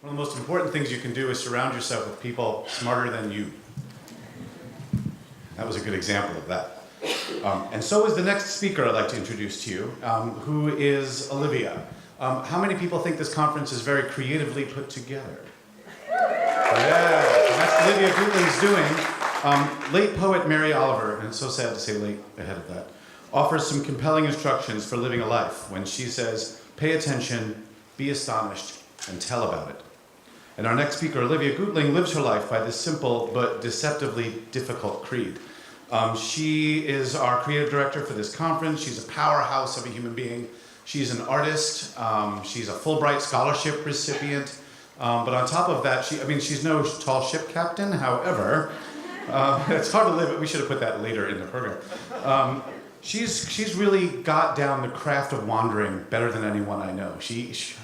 One of the most important things you can do is surround yourself with people smarter than you. That was a good example of that. And so is the next speaker I'd like to introduce to you, who is Olivia. How many people think this conference is very creatively put together? Yeah, that's Olivia Buidling's doing. Late poet Mary Oliver, and it's so sad to say late ahead of that, offers some compelling instructions for living a life when she says, pay attention, be astonished, and tell about it. And our next speaker, Olivia Buidling, lives her life by this simple but deceptively difficult creed. She is our creative director for this conference. She's a powerhouse of a human being. She's an artist. She's a Fulbright scholarship recipient. But on top of that, she's no tall ship captain. However, it's hard to live. We should have put that later in the program. She's really got down the craft of wandering better than anyone I know.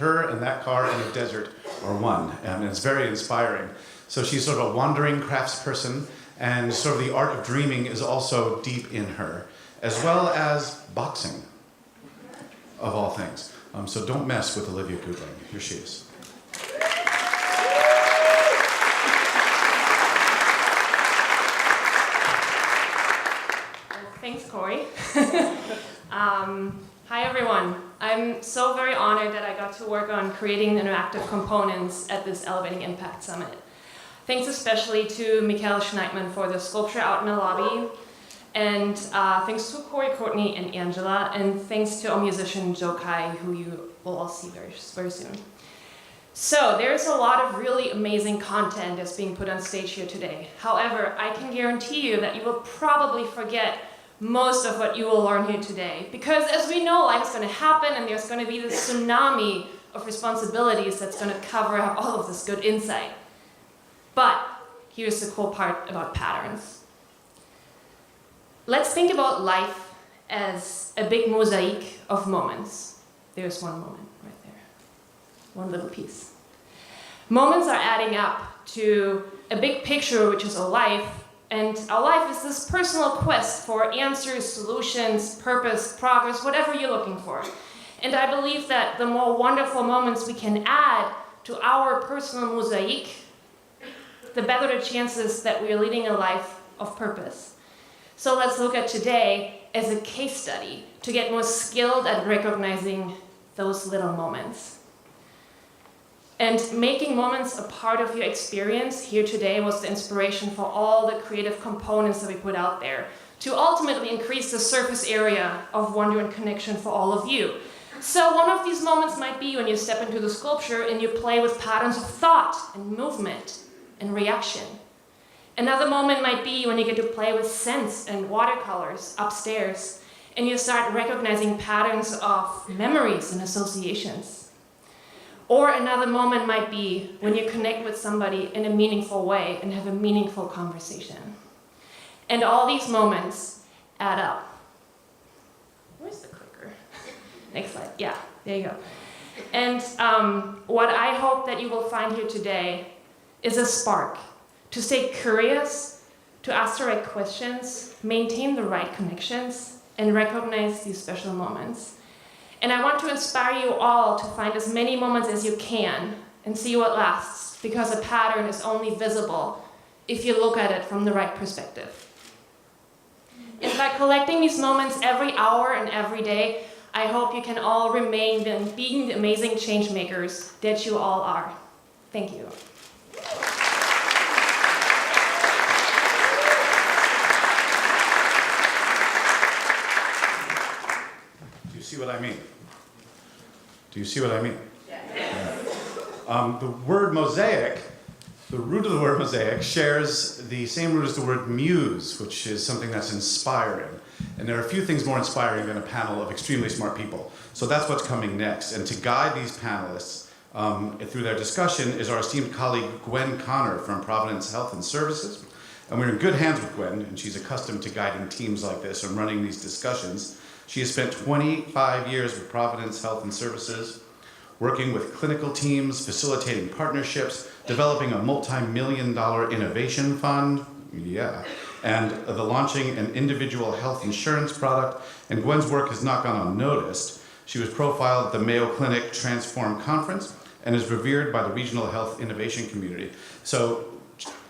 Her and that car in the desert are one, and it's very inspiring. So she's sort of a wandering craftsperson, and sort of the art of dreaming is also deep in her, as well as boxing, of all things. So don't mess with Olivia Buidling. Here she is. Thanks, Corey. Hi, everyone. I'm so very honored that I got to work on creating interactive components at this Elevating Impact Summit. Thanks especially to Mikhail Schneidman for the sculpture out in the lobby, and thanks to Corey, Courtney, and Angela, and thanks to our musician Joe Kai, who you will all see very, very soon. So there's a lot of really amazing content that's being put on stage here today. However, I can guarantee you that you will probably forget most of what you will learn here today. Because as we know, life is going to happen and there's going to be this tsunami of responsibilities that's going to cover up all of this good insight. But here's the cool part about patterns. Let's think about life as a big mosaic of moments. There's one moment right there. One little piece. Moments are adding up to a big picture, which is a life. And our life is this personal quest for answers, solutions, purpose, progress, whatever you're looking for. And I believe that the more wonderful moments we can add to our personal mosaic, the better the chances that we are leading a life of purpose. So let's look at today as a case study to get more skilled at recognizing those little moments. And making moments a part of your experience here today was the inspiration for all the creative components that we put out there to ultimately increase the surface area of wonder and connection for all of you. So one of these moments might be when you step into the sculpture and you play with patterns of thought and movement and reaction. Another moment might be when you get to play with scents and watercolors upstairs and you start recognizing patterns of memories and associations. Or another moment might be when you connect with somebody in a meaningful way and have a meaningful conversation. And all these moments add up. Where's the clicker? Next slide. Yeah, there you go. And what I hope that you will find here today is a spark to stay curious, to ask the right questions, maintain the right connections, and recognize these special moments. And I want to inspire you all to find as many moments as you can and see what lasts, because a pattern is only visible if you look at it from the right perspective. And by collecting these moments every hour and every day, I hope you can all remain being the amazing change makers that you all are. Thank you. Do you see what I mean? Do you see what I mean? Yeah. The word mosaic, the root of the word mosaic, shares the same root as the word muse, which is something that's inspiring. And there are a few things more inspiring than a panel of extremely smart people. So that's what's coming next. And to guide these panelists through their discussion is our esteemed colleague Gwen Conner from Providence Health Services. And we're in good hands with Gwen, and she's accustomed to guiding teams like this and running these discussions. She has spent 25 years with Providence Health Services, working with clinical teams, facilitating partnerships, developing a multi-million-dollar innovation fund, and the launching an individual health insurance product. And Gwen's work has not gone unnoticed. She was profiled at the Mayo Clinic Transform Conference and is revered by the regional health innovation community. So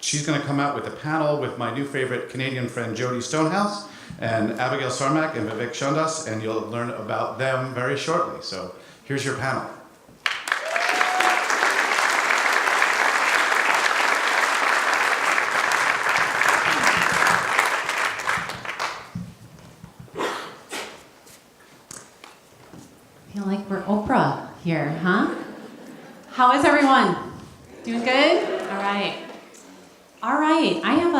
she's going to come out with a panel with my new favorite Canadian friend Jody Stonehouse and Abigail Sarmac and Vivek Chandas, and you'll learn about them very shortly. So here's your panel. I feel like we're Oprah here, huh? How is everyone? Doing good? All right. All right, I have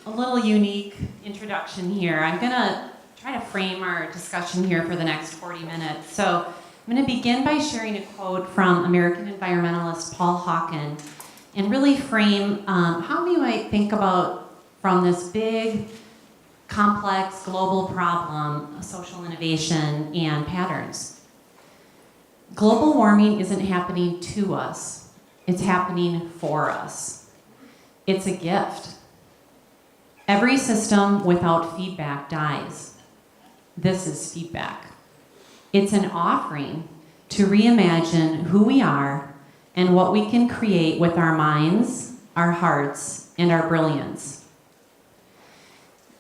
a little unique introduction here. I'm gonna try to frame our discussion here for the next 40 minutes. So I'm gonna begin by sharing a quote from American environmentalist Paul Hawkins and really frame how we might think about from this big, complex global problem, social innovation and patterns. Global warming isn't happening to us, it's happening for us. It's a gift. Every system without feedback dies. This is feedback. It's an offering to reimagine who we are and what we can create with our minds, our hearts, and our brilliance.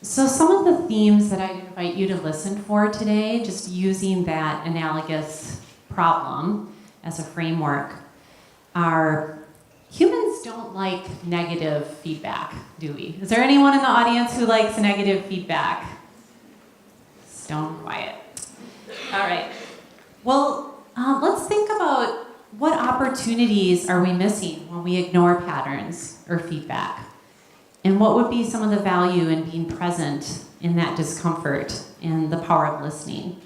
So some of the themes that I invite you to listen for today, just using that analogous problem as a framework, are humans don't like negative feedback, do we? Is there anyone in the audience who likes negative feedback? Stone quiet. All right. Well, let's think about what opportunities are we missing when we ignore patterns or feedback? And what would be some of the value in being present in that discomfort and the power of listening?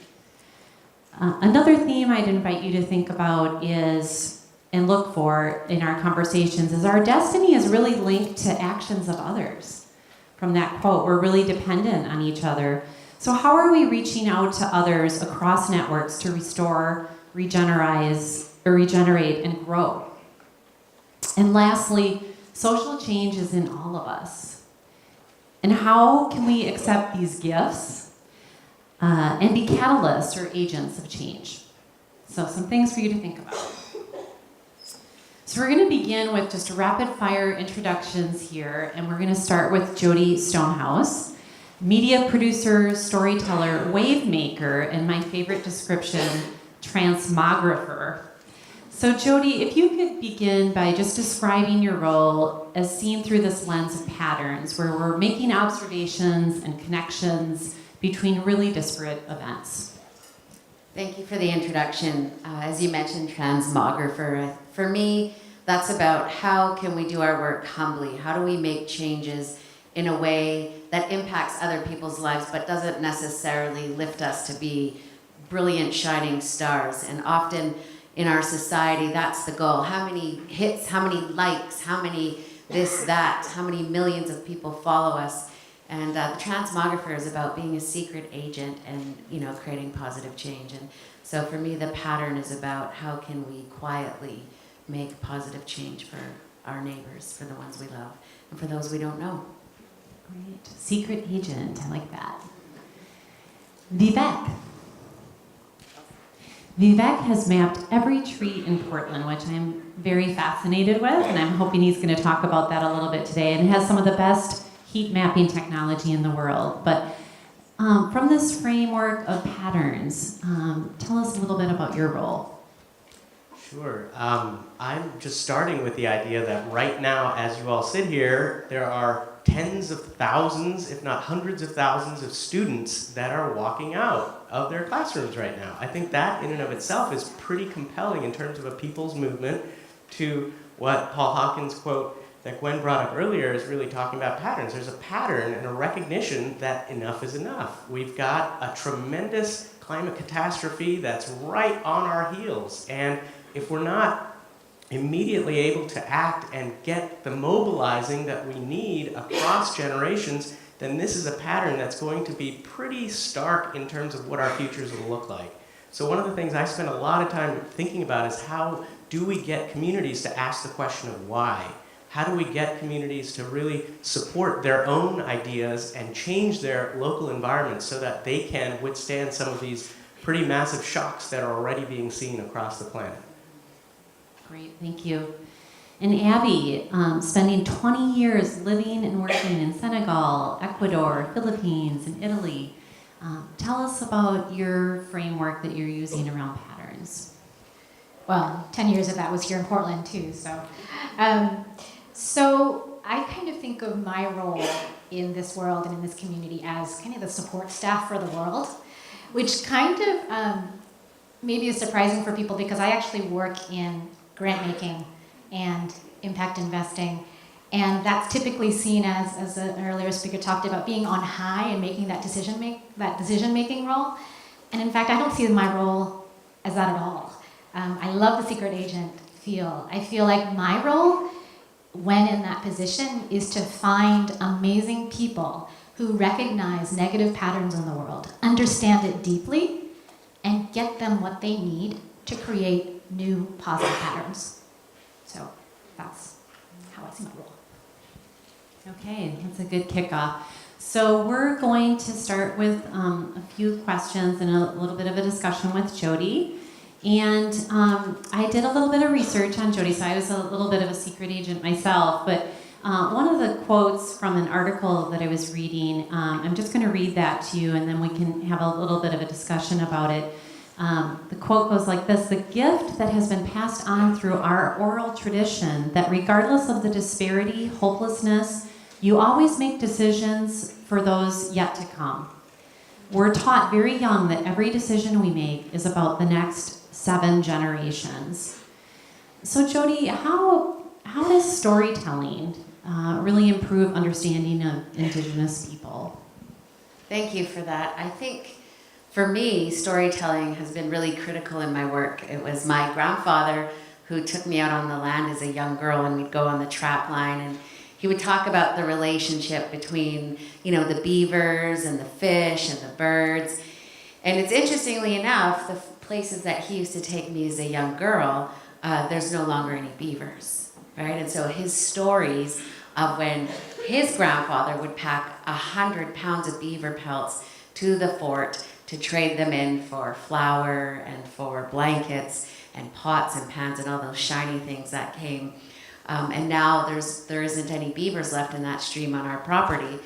Another theme I'd invite you to think about is, and look for in our conversations, is our destiny is really linked to actions of others. From that quote, we're really dependent on each other. So how are we reaching out to others across networks to restore, regenerate, and grow? And lastly, social change is in all of us. And how can we accept these gifts and be catalysts or agents of change? So some things for you to think about. So we're going to begin with just rapid fire introductions here, and we're going to start with Jody Stonehouse, media producer, storyteller, wave maker, and my favorite description, transmographer. So Jody, if you could begin by just describing your role as seen through this lens of patterns, where we're making observations and connections between really disparate events. Thank you for the introduction. As you mentioned, transmographer. For me, that's about how can we do our work humbly? How do we make changes in a way that impacts other people's lives but doesn't necessarily lift us to be brilliant, shining stars? And often in our society, that's the goal. How many hits, how many likes, how many this, that, how many millions of people follow us? And the transmographer is about being a secret agent and, creating positive change. And so for me, the pattern is about how can we quietly make positive change for our neighbors, for the ones we love, and for those we don't know. Great. Secret agent, I like that. Vivek. Vivek has mapped every tree in Portland, which I'm very fascinated with, and I'm hoping he's going to talk about that a little bit today, and has some of the best heat mapping technology in the world. But from this framework of patterns, tell us a little bit about your role. Sure. I'm just starting with the idea that right now, as you all sit here, there are tens of thousands, if not hundreds of thousands of students that are walking out of their classrooms right now. I think that in and of itself is pretty compelling in terms of a people's movement to what Paul Hawkins' quote that Gwen brought up earlier is really talking about patterns. There's a pattern and a recognition that enough is enough. We've got a tremendous climate catastrophe that's right on our heels. And if we're not immediately able to act and get the mobilizing that we need across generations, then this is a pattern that's going to be pretty stark in terms of what our futures will look like. So one of the things I spend a lot of time thinking about is how do we get communities to ask the question of why? How do we get communities to really support their own ideas and change their local environments so that they can withstand some of these pretty massive shocks that are already being seen across the planet? Great, thank you. And Abby, spending 20 years living and working in Senegal, Ecuador, Philippines, and Italy, tell us about your framework that you're using around patterns. Well, 10 years of that was here in Portland too. So I kind of think of my role in this world and in this community as kind of the support staff for the world, which kind of maybe is surprising for people because I actually work in grant making and impact investing. And that's typically seen as an earlier speaker talked about, being on high and making that decision-making role. And in fact, I don't see my role as that at all. I love the secret agent feel. I feel like my role, when in that position, is to find amazing people who recognize negative patterns in the world, understand it deeply, and get them what they need to create new positive patterns. So that's how I see my role. Okay, that's a good kickoff. So we're going to start with a few questions and a little bit of a discussion with Jody. And I did a little bit of research on Jody, so I was a little bit of a secret agent myself. But one of the quotes from an article that I was reading, I'm just going to read that to you, and then we can have a little bit of a discussion about it. The quote goes like this: "The gift that has been passed on through our oral tradition, that regardless of the disparity, hopelessness, you always make decisions for those yet to come. We're taught very young that every decision we make is about the next 7 generations." So Jody, how does storytelling really improve understanding of Indigenous people? Thank you for that. I think for me, storytelling has been really critical in my work. It was my grandfather who took me out on the land as a young girl, and we'd go on the trap line, and he would talk about the relationship between, the beavers and the fish and the birds. And it's interestingly enough, the places that he used to take me as a young girl, there's no longer any beavers, right? And so his stories of when his grandfather would pack 100 pounds of beaver pelts to the fort to trade them in for flour and for blankets and pots and pans and all those shiny things that came. And now there isn't any beavers left in that stream on our property.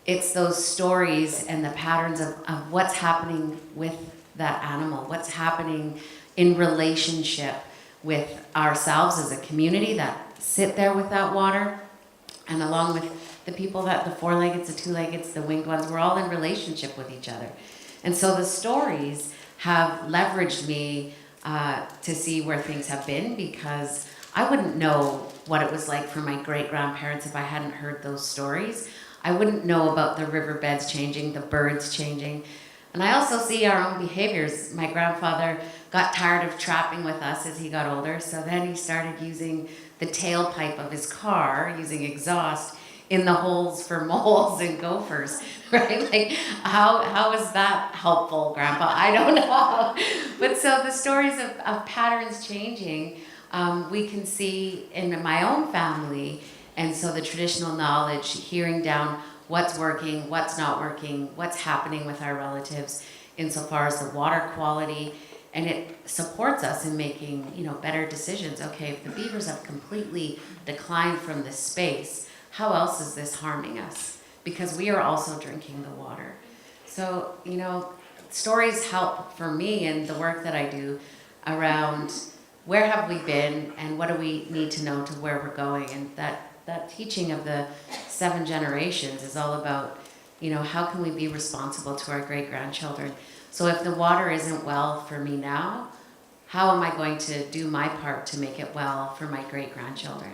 It's those stories and the patterns of what's happening with that animal, what's happening in relationship with ourselves as a community that sit there with that water, and along with the people that the 4-leggeds, the 2-leggeds, the winged ones, we're all in relationship with each other. And so the stories have leveraged me to see where things have been, because I wouldn't know what it was like for my great-grandparents if I hadn't heard those stories. I wouldn't know about the riverbeds changing, the birds changing. And I also see our own behaviors. My grandfather got tired of trapping with us as he got older, so then he started using the tailpipe of his car, using exhaust, in the holes for moles and gophers, right? Like, how is that helpful, Grandpa? I don't know. But so the stories of patterns changing, we can see in my own family. And so the traditional knowledge, hearing down what's working, what's not working, what's happening with our relatives insofar as the water quality, and it supports us in making, better decisions. Okay, if the beavers have completely declined from this space, how else is this harming us? Because we are also drinking the water. So, stories help for me in the work that I do around where have we been and what do we need to know to where we're going. And that teaching of the 7 generations is all about, how can we be responsible to our great-grandchildren? So if the water isn't well for me now, how am I going to do my part to make it well for my great-grandchildren?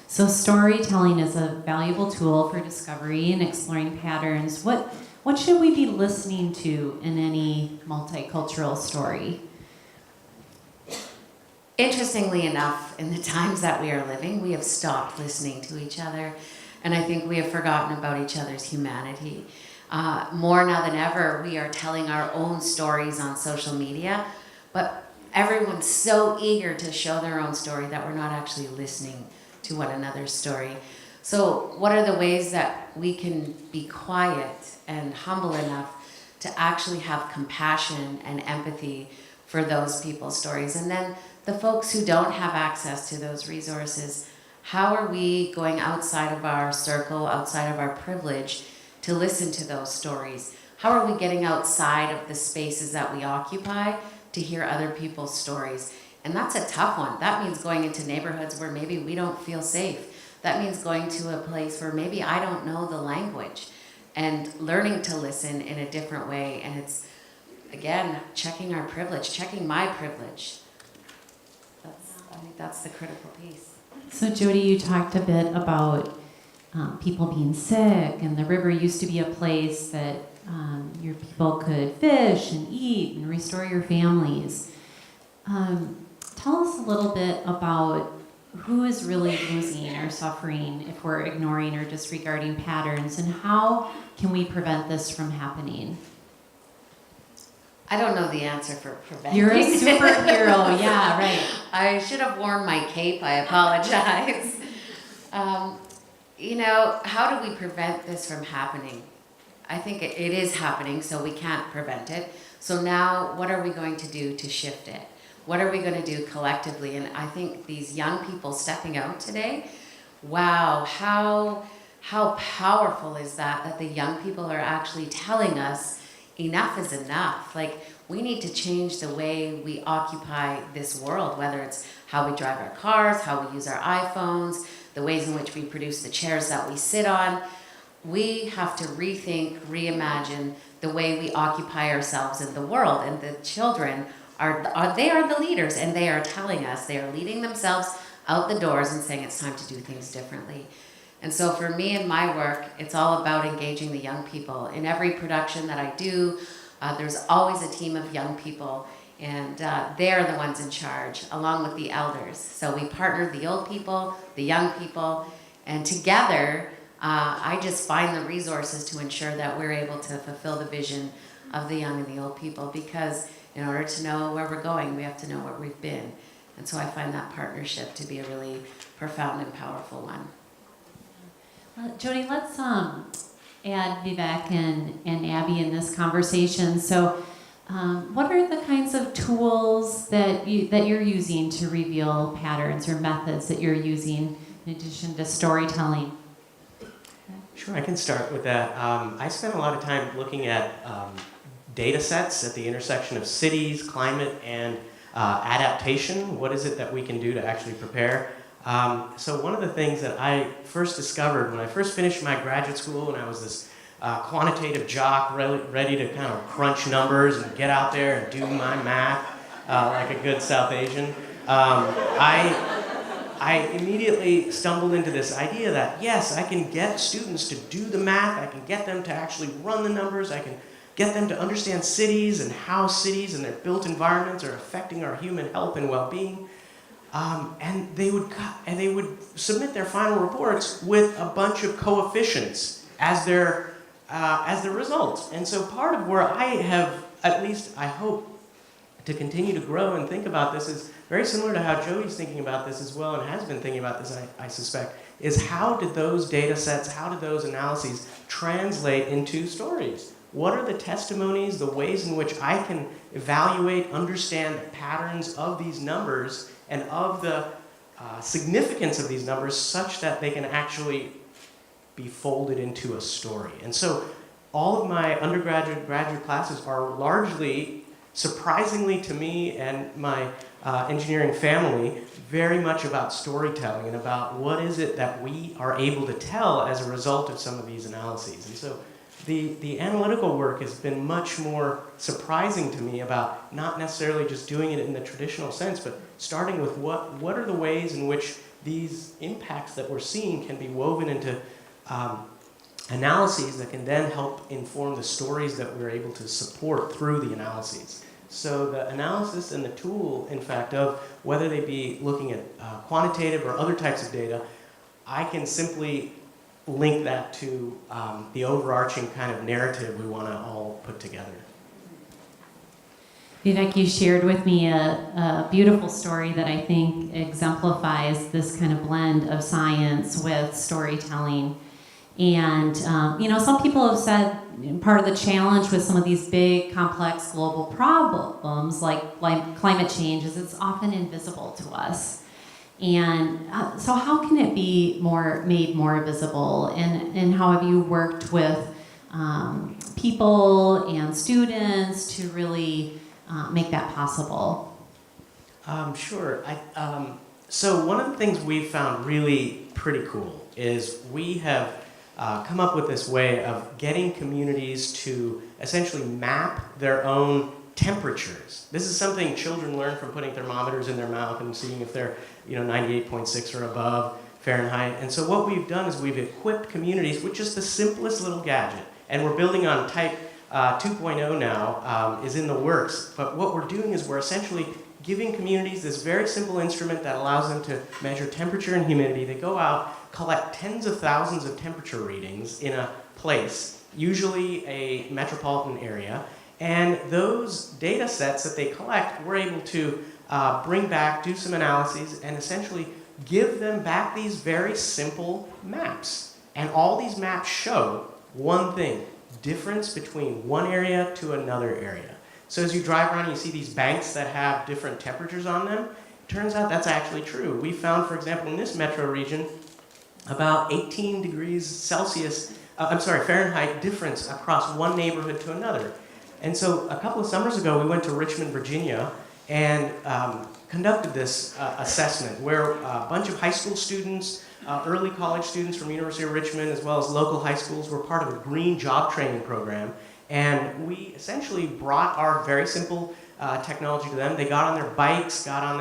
So storytelling is a valuable tool for discovery and exploring patterns. What should we be listening to in any multicultural story? Interestingly enough, in the times that we are living, we have stopped listening to each other, and I think we have forgotten about each other's humanity. More now than ever, we are telling our own stories on social media, but everyone's so eager to show their own story that we're not actually listening to one another's story. So what are the ways that we can be quiet and humble enough to actually have compassion and empathy for those people's stories. And then the folks who don't have access to those resources, how are we going outside of our circle, outside of our privilege, to listen to those stories? How are we getting outside of the spaces that we occupy to hear other people's stories? And that's a tough one. That means going into neighborhoods where maybe we don't feel safe. That means going to a place where maybe I don't know the language and learning to listen in a different way. And it's, again, checking our privilege, checking my privilege. I think that's the critical piece. So Jody, you talked a bit about people being sick, and the river used to be a place that your people could fish and eat and restore your families. Tell us a little bit about who is really losing or suffering if we're ignoring or disregarding patterns, and how can we prevent this from happening? I don't know the answer for preventing. You're a superhero, yeah, right. I should have worn my cape, I apologize. How do we prevent this from happening? I think it is happening, so we can't prevent it. So now, what are we going to do to shift it? What are we going to do collectively? And I think these young people stepping out today, wow, how powerful is that the young people are actually telling us enough is enough. Like, we need to change the way we occupy this world, whether it's how we drive our cars, how we use our iPhones, the ways in which we produce the chairs that we sit on. We have to rethink, reimagine the way we occupy ourselves in the world. And the children are the leaders, and they are telling us, they are leading themselves out the doors and saying it's time to do things differently. And so for me and my work, it's all about engaging the young people. In every production that I do, there's always a team of young people, and they're the ones in charge, along with the elders. So we partner the old people, the young people, and together, I just find the resources to ensure that we're able to fulfill the vision of the young and the old people, because in order to know where we're going, we have to know where we've been. And so I find that partnership to be a really profound and powerful one. Jody, let's add Vivek and Abby in this conversation. So what are the kinds of tools that you're using to reveal patterns, or methods that you're using in addition to storytelling? Sure, I can start with that. I spent a lot of time looking at data sets at the intersection of cities, climate, and adaptation. What is it that we can do to actually prepare? So one of the things that I first discovered when I first finished my graduate school, and I was this quantitative jock ready to kind of crunch numbers and get out there and do my math like a good South Asian, I immediately stumbled into this idea that, yes, I can get students to do the math, I can get them to actually run the numbers, I can get them to understand cities and how cities and their built environments are affecting our human health and well-being. And they would submit their final reports with a bunch of coefficients as their results. And so part of where I have, at least I hope, to continue to grow and think about this is very similar to how Joey's thinking about this as well, and has been thinking about this, I suspect, is how did those data sets, how did those analyses translate into stories? What are the testimonies, the ways in which I can evaluate, understand the patterns of these numbers and of the significance of these numbers such that they can actually be folded into a story? And so all of my undergraduate, graduate classes are largely, surprisingly to me and my engineering family, very much about storytelling and about what is it that we are able to tell as a result of some of these analyses. And so the analytical work has been much more surprising to me about not necessarily just doing it in the traditional sense, but starting with what are the ways in which these impacts that we're seeing can be woven into analyses that can then help inform the stories that we're able to support through the analyses. So the analysis and the tool, in fact, of whether they be looking at quantitative or other types of data, I can simply link that to the overarching kind of narrative we want to all put together. Vivek, you shared with me a beautiful story that I think exemplifies this kind of blend of science with storytelling. And, some people have said part of the challenge with some of these big, complex global problems like climate change is it's often invisible to us. And so how can it be made more visible? And how have you worked with people and students to really make that possible? Sure. So one of the things we've found really pretty cool is we have come up with this way of getting communities to essentially map their own temperatures. This is something children learn from putting thermometers in their mouth and seeing if they're 98.6 or above Fahrenheit. And so what we've done is we've equipped communities with just the simplest little gadget. And we're building on type 2.0 now, is in the works. But what we're doing is we're essentially giving communities this very simple instrument that allows them to measure temperature and humidity. They go out, collect tens of thousands of temperature readings in a place, usually a metropolitan area, and those data sets that they collect, we're able to bring back, do some analyses, and essentially give them back these very simple maps. And all these maps show one thing: difference between one area to another area. So as you drive around and you see these banks that have different temperatures on them, it turns out that's actually true. We found, for example, in this metro region, about 18 degrees Fahrenheit difference across one neighborhood to another. And so a couple of summers ago, we went to Richmond, Virginia, and conducted this assessment where a bunch of high school students, early college students from University of Richmond, as well as local high schools, were part of a green job training program. And we essentially brought our very simple technology to them. They got on their bikes, got in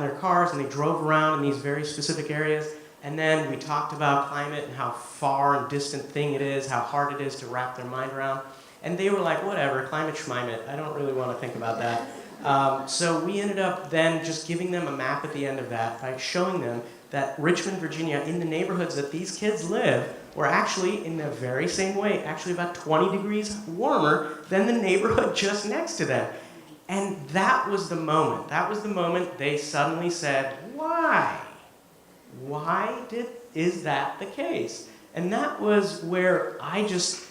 their cars, and they drove around in these very specific areas. And then we talked about climate and how far and distant thing it is, how hard it is to wrap their mind around. And they were like, whatever, climate schmimate, I don't really want to think about that. So we ended up then just giving them a map at the end of that by showing them that Richmond, Virginia, in the neighborhoods that these kids live, were actually, in the very same way, actually about 20 degrees warmer than the neighborhood just next to them. And that was the moment. That was the moment they suddenly said, why? Why is that the case? And that was where I just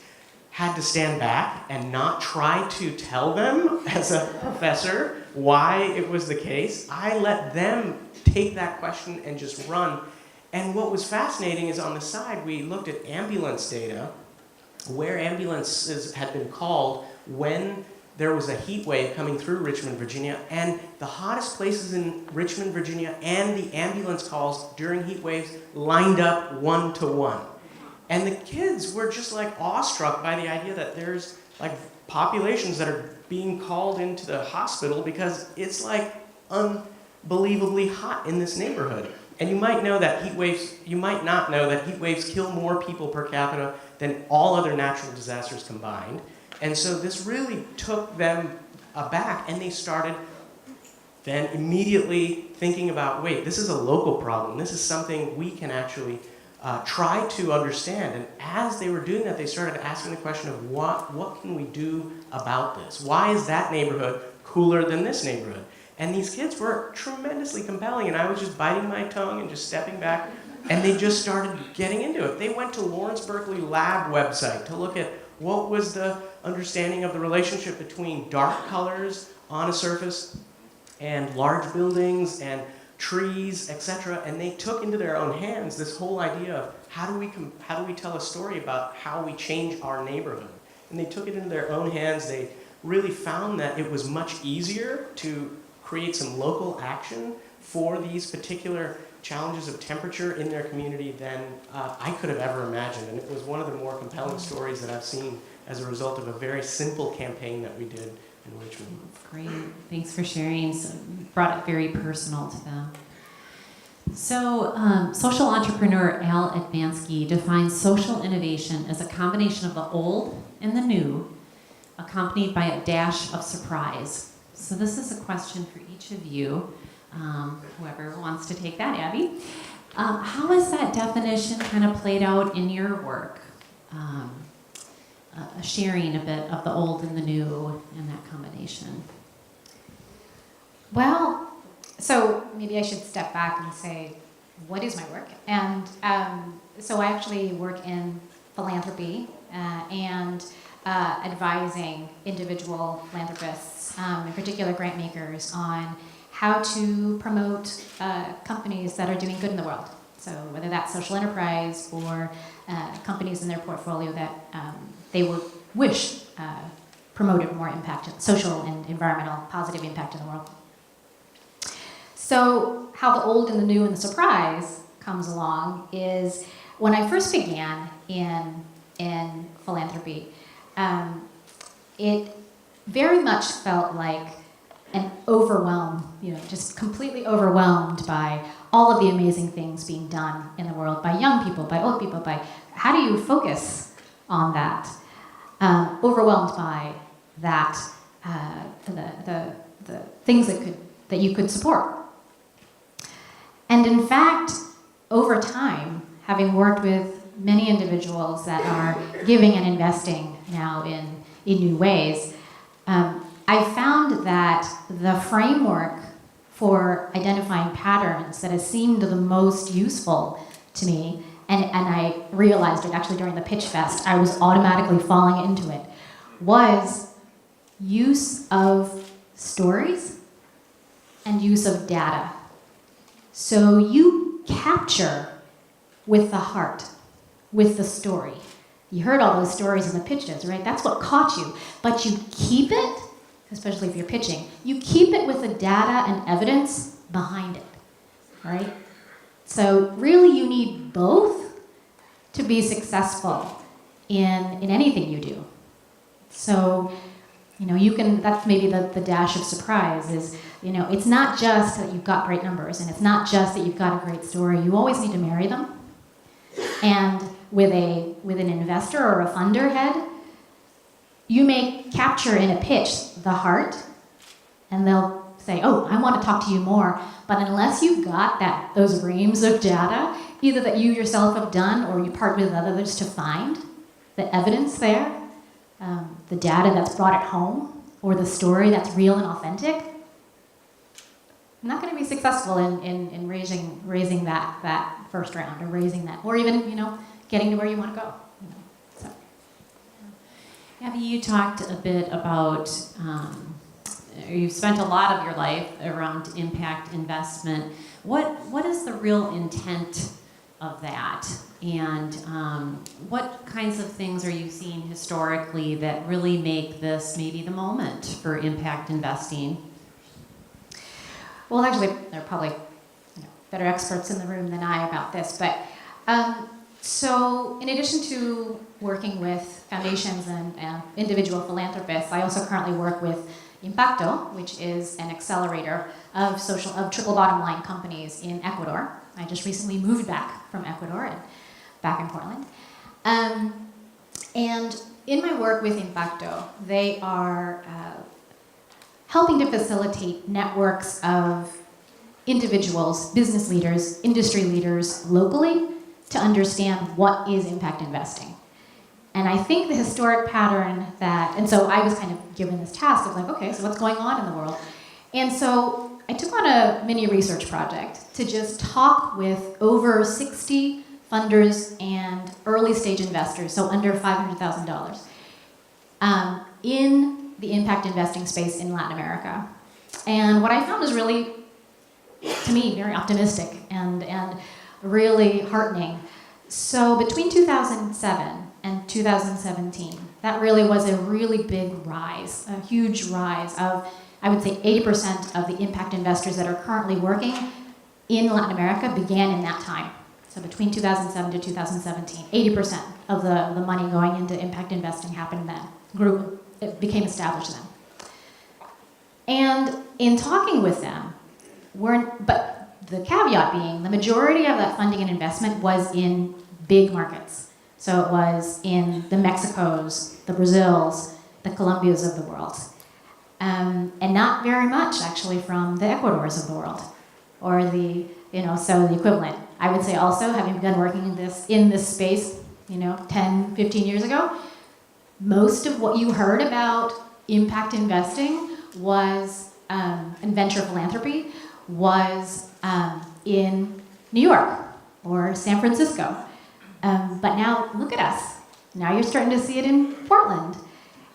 had to stand back and not try to tell them as a professor why it was the case. I let them take that question and just run. And what was fascinating is on the side, we looked at ambulance data, where ambulances had been called when there was a heat wave coming through Richmond, Virginia, and the hottest places in Richmond, Virginia, and the ambulance calls during heat waves lined up 1 to 1. And the kids were just like awestruck by the idea that there's like populations that are being called into the hospital because it's like unbelievably hot in this neighborhood. And you might know that heat waves, you might not know that heat waves kill more people per capita than all other natural disasters combined. And so this really took them aback, and they started then immediately thinking about, wait, this is a local problem. This is something we can actually try to understand. And as they were doing that, they started asking the question of what can we do about this? Why is that neighborhood cooler than this neighborhood? And these kids were tremendously compelling, and I was just biting my tongue and just stepping back, and they just started getting into it. They went to Lawrence Berkeley Lab website to look at what was the understanding of the relationship between dark colors on a surface and large buildings and trees, etc. And they took into their own hands this whole idea of how do we tell a story about how we change our neighborhood. And they took it into their own hands. They really found that it was much easier to create some local action for these particular challenges of temperature in their community than I could have ever imagined. And it was one of the more compelling stories that I've seen as a result of a very simple campaign that we did in Richmond. Great, thanks for sharing. So brought it very personal to them. So social entrepreneur Al Advansky defines social innovation as a combination of the old and the new, accompanied by a dash of surprise. So this is a question for each of you, whoever wants to take that, Abby. How has that definition kind of played out in your work? Sharing a bit of the old and the new and that combination. Well, so maybe I should step back and say, what is my work? And so I actually work in philanthropy and advising individual philanthropists, in particular grant makers, on how to promote companies that are doing good in the world. So whether that's social enterprise or companies in their portfolio that they would wish promoted more impact, social and environmental positive impact in the world. So how the old and the new and the surprise comes along is when I first began in philanthropy, it very much felt like an overwhelm, just completely overwhelmed by all of the amazing things being done in the world by young people, by old people, by how do you focus on that? Overwhelmed by that, the things that you could support. And in fact, over time, having worked with many individuals that are giving and investing now in new ways, I found that the framework for identifying patterns that has seemed the most useful to me, and I realized it actually during the pitch fest, I was automatically falling into it, was use of stories and use of data. So you capture with the heart, with the story. You heard all those stories in the pitches, right? That's what caught you. But you keep it, especially if you're pitching, you keep it with the data and evidence behind it, right? So really you need both to be successful in anything you do. So, that's maybe the dash of surprise is, it's not just that you've got great numbers and it's not just that you've got a great story. You always need to marry them. And with an investor or a funder head, you may capture in a pitch the heart, and they'll say, oh, I want to talk to you more. But unless you've got those reams of data, either that you yourself have done or you partner with others to find the evidence there, the data that's brought it home, or the story that's real and authentic, I'm not going to be successful in raising that first round, or raising that, or even, getting to where you want to go. So. Abby, you talked a bit about, you've spent a lot of your life around impact investment. What is the real intent of that? And what kinds of things are you seeing historically that really make this maybe the moment for impact investing? Well, actually, there are probably better experts in the room than I about this, but so in addition to working with foundations and individual philanthropists, I also currently work with Impacto, which is an accelerator of triple bottom line companies in Ecuador. I just recently moved back from Ecuador and back in Portland. And in my work with Impacto, they are helping to facilitate networks of individuals, business leaders, industry leaders locally to understand what is impact investing. And I think the historic pattern and so I was kind of given this task of like, okay, so what's going on in the world? And so I took on a mini research project to just talk with over 60 funders and early stage investors, so under $500,000, in the impact investing space in Latin America. And what I found was really, to me, very optimistic and really heartening. So between 2007 and 2017, that really was a really big rise, a huge rise of, I would say 80% of the impact investors that are currently working in Latin America began in that time. So between 2007 to 2017, 80% of the money going into impact investing happened then, it became established then. And in talking with them, but the caveat being, the majority of that funding and investment was in big markets. So it was in the Mexicos, the Brazils, the Colombias of the world. And not very much actually from the Ecuadors of the world, or so the equivalent. I would say also, having begun working in this space, 10, 15 years ago, most of what you heard about impact investing was, and venture philanthropy, was in New York or San Francisco. But now look at us. Now you're starting to see it in Portland.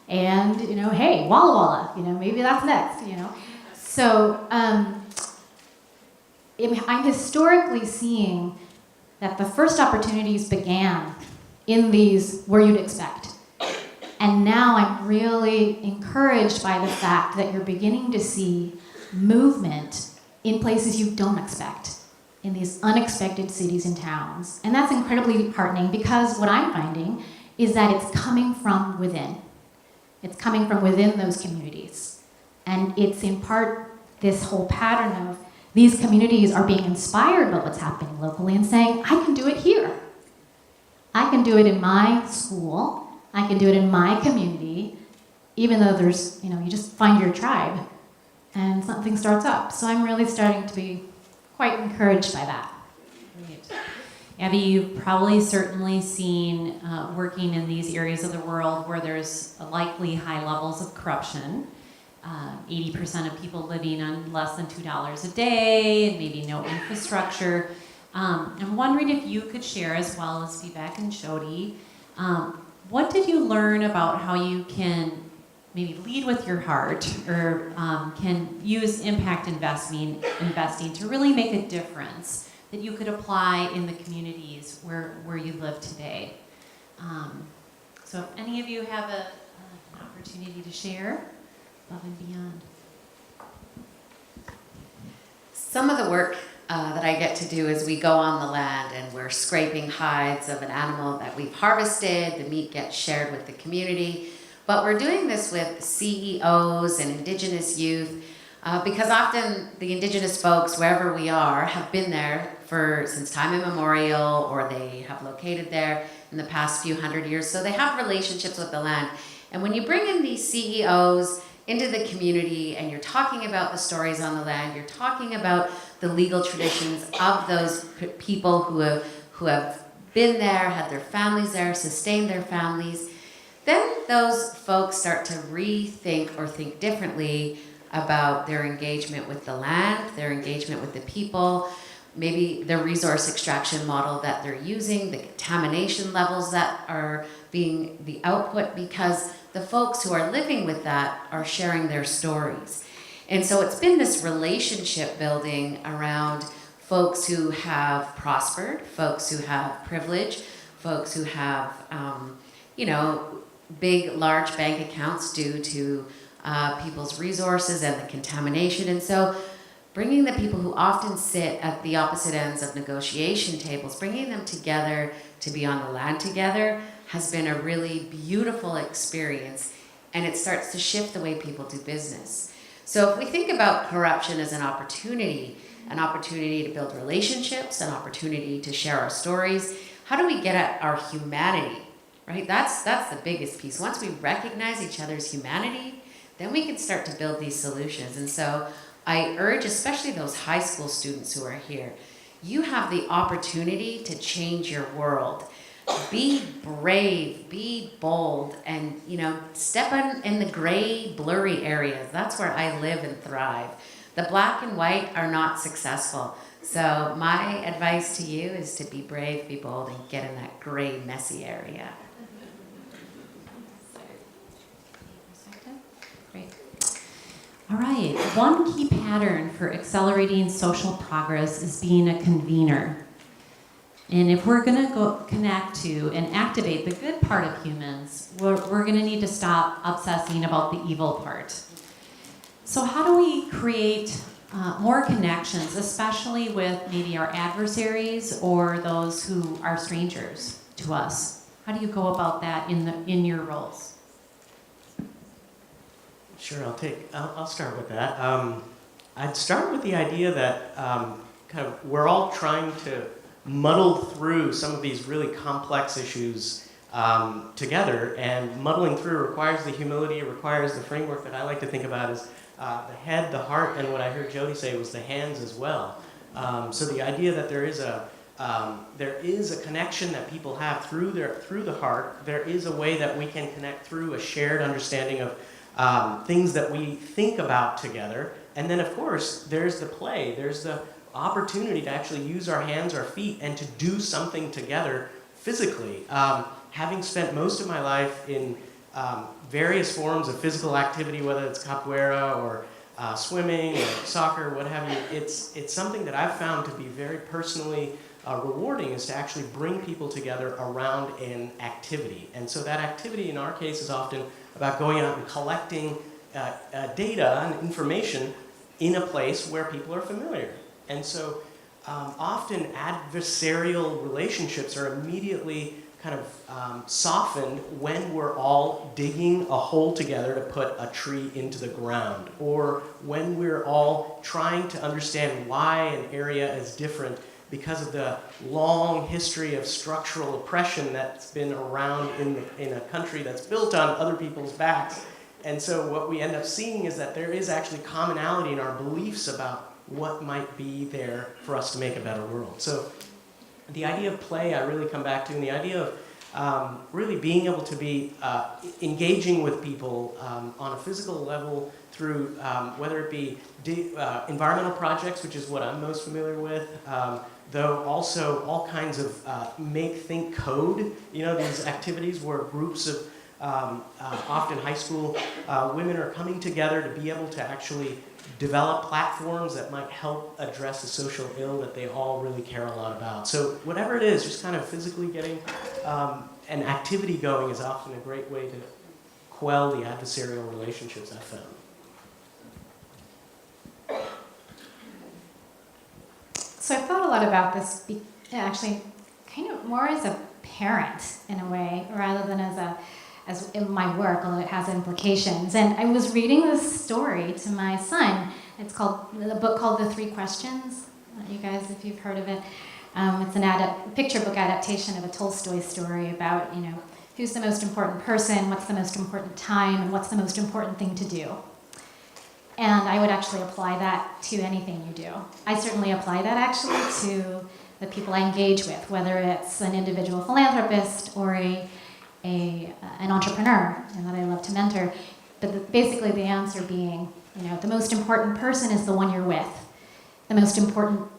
And, hey, Walla Walla, maybe that's next, So I'm historically seeing that the first opportunities began in these where you'd expect. And now I'm really encouraged by the fact that you're beginning to see movement in places you don't expect, in these unexpected cities and towns. And that's incredibly heartening because what I'm finding is that it's coming from within. It's coming from within those communities. And it's in part this whole pattern of these communities are being inspired by what's happening locally and saying, I can do it here. I can do it in my school. I can do it in my community, even though there's, you just find your tribe and something starts up. So I'm really starting to be quite encouraged by that. Great. Abby, you've probably certainly seen working in these areas of the world where there's likely high levels of corruption. 80% of people living on less than $2 a day, and maybe no infrastructure. I'm wondering if you could share, as well as Vivek and Jody, what did you learn about how you can maybe lead with your heart or can use impact investing to really make a difference that you could apply in the communities where you live today? So if any of you have an opportunity to share, above and beyond. Some of the work that I get to do is we go on the land and we're scraping hides of an animal that we've harvested. The meat gets shared with the community. But we're doing this with CEOs and Indigenous youth because often the Indigenous folks, wherever we are, have been there since time immemorial, or they have located there in the past few hundred years. So they have relationships with the land. And when you bring in these CEOs into the community and you're talking about the stories on the land, you're talking about the legal traditions of those people who have been there, had their families there, sustained their families, then those folks start to rethink or think differently about their engagement with the land, their engagement with the people, maybe the resource extraction model that they're using, the contamination levels that are being the output, because the folks who are living with that are sharing their stories. And so it's been this relationship building around folks who have prospered, folks who have privilege, folks who have, big, large bank accounts due to people's resources and the contamination. And so bringing the people who often sit at the opposite ends of negotiation tables, bringing them together to be on the land together has been a really beautiful experience, and it starts to shift the way people do business. So if we think about corruption as an opportunity to build relationships, an opportunity to share our stories, how do we get at our humanity, right? That's the biggest piece. Once we recognize each other's humanity, then we can start to build these solutions. And so I urge, especially those high school students who are here, you have the opportunity to change your world. Be brave, be bold, and step in the gray, blurry areas. That's where I live and thrive. The black and white are not successful. So my advice to you is to be brave, be bold, and get in that gray, messy area. Great. All right. One key pattern for accelerating social progress is being a convener. And if we're going to go connect to and activate the good part of humans, we're going to need to stop obsessing about the evil part. So how do we create more connections, especially with maybe our adversaries or those who are strangers to us? How do you go about that in your roles? Sure, I'll start with that. I'd start with the idea that we're all trying to muddle through some of these really complex issues together, and muddling through requires the humility, it requires the framework that I like to think about as the head, the heart, and what I heard Jody say was the hands as well. So the idea that there is a connection that people have through the heart. There is a way that we can connect through a shared understanding of things that we think about together. And then, of course, there's the play. There's the opportunity to actually use our hands, our feet, and to do something together physically. Having spent most of my life in various forms of physical activity, whether it's capoeira or swimming or soccer, what have you, it's something that I've found to be very personally rewarding, is to actually bring people together around an activity. And so that activity in our case is often about going out and collecting data and information in a place where people are familiar. And so often adversarial relationships are immediately kind of softened when we're all digging a hole together to put a tree into the ground, or when we're all trying to understand why an area is different because of the long history of structural oppression that's been around in a country that's built on other people's backs. And so what we end up seeing is that there is actually commonality in our beliefs about what might be there for us to make a better world. So the idea of play I really come back to, and the idea of really being able to be engaging with people on a physical level through whether it be environmental projects, which is what I'm most familiar with, though also all kinds of make, think, code, these activities where groups of often high school women are coming together to be able to actually develop platforms that might help address a social ill that they all really care a lot about. So whatever it is, just kind of physically getting an activity going is often a great way to quell the adversarial relationships I've found. So I've thought a lot about this, actually, kind of more as a parent in a way, rather than as in my work, although it has implications. And I was reading this story to my son. It's called a book called The Three Questions. You guys, if you've heard of it, it's an picture book adaptation of a Tolstoy story about who's the most important person, what's the most important time, and what's the most important thing to do. And I would actually apply that to anything you do. I certainly apply that actually to the people I engage with, whether it's an individual philanthropist or an entrepreneur that I love to mentor. But basically the answer being, the most important person is the one you're with. The most important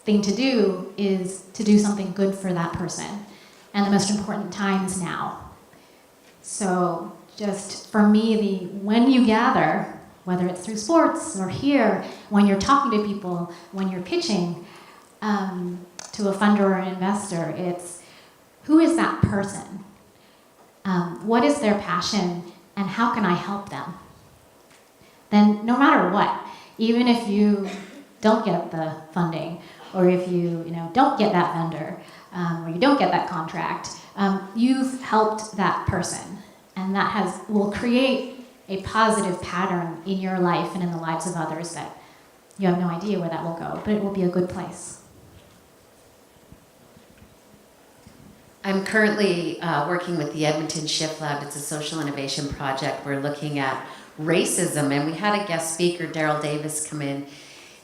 thing to do is to do something good for that person. And the most important time is now. So just for me, when you gather, whether it's through sports or here, when you're talking to people, when you're pitching to a funder or an investor, it's who is that person? What is their passion, and how can I help them? Then no matter what, even if you don't get the funding, or if you don't get that vendor, or you don't get that contract, you've helped that person, and that will create a positive pattern in your life and in the lives of others that you have no idea where that will go, but it will be a good place. I'm currently working with the Edmonton Shift Lab. It's a social innovation project. We're looking at racism, and we had a guest speaker, Daryl Davis, come in,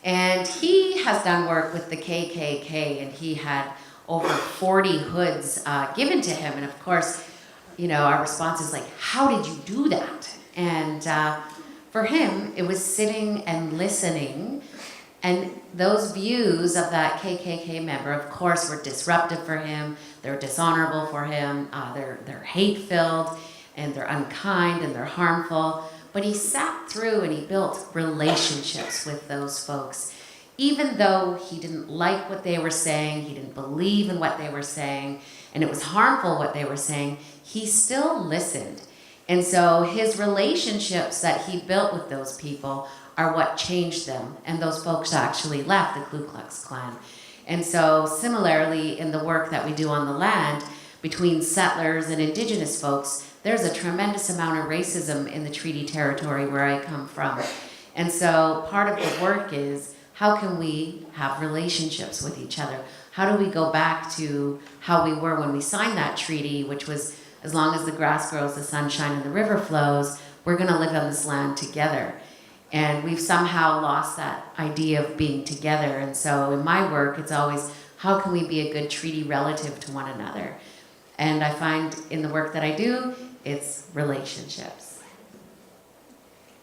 and he has done work with the KKK, and he had over 40 hoods given to him, and of course, our response is like, how did you do that? And for him, it was sitting and listening, and those views of that KKK member, of course, were disruptive for him. They're dishonorable for him. They're hate-filled, and they're unkind, and they're harmful. But he sat through and he built relationships with those folks. Even though he didn't like what they were saying, he didn't believe in what they were saying, and it was harmful what they were saying, he still listened. And so his relationships that he built with those people are what changed them. And those folks actually left the Ku Klux Klan. And so similarly, in the work that we do on the land, between settlers and indigenous folks, there's a tremendous amount of racism in the treaty territory where I come from. And so part of the work is, how can we have relationships with each other? How do we go back to how we were when we signed that treaty, which was, as long as the grass grows, the sun shines, and the river flows, we're going to live on this land together. And we've somehow lost that idea of being together. And so in my work, it's always, how can we be a good treaty relative to one another? And I find in the work that I do, it's relationships.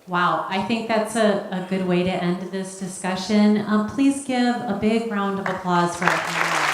Wow, I think that's a good way to end this discussion. Please give a big round of applause for our panelists.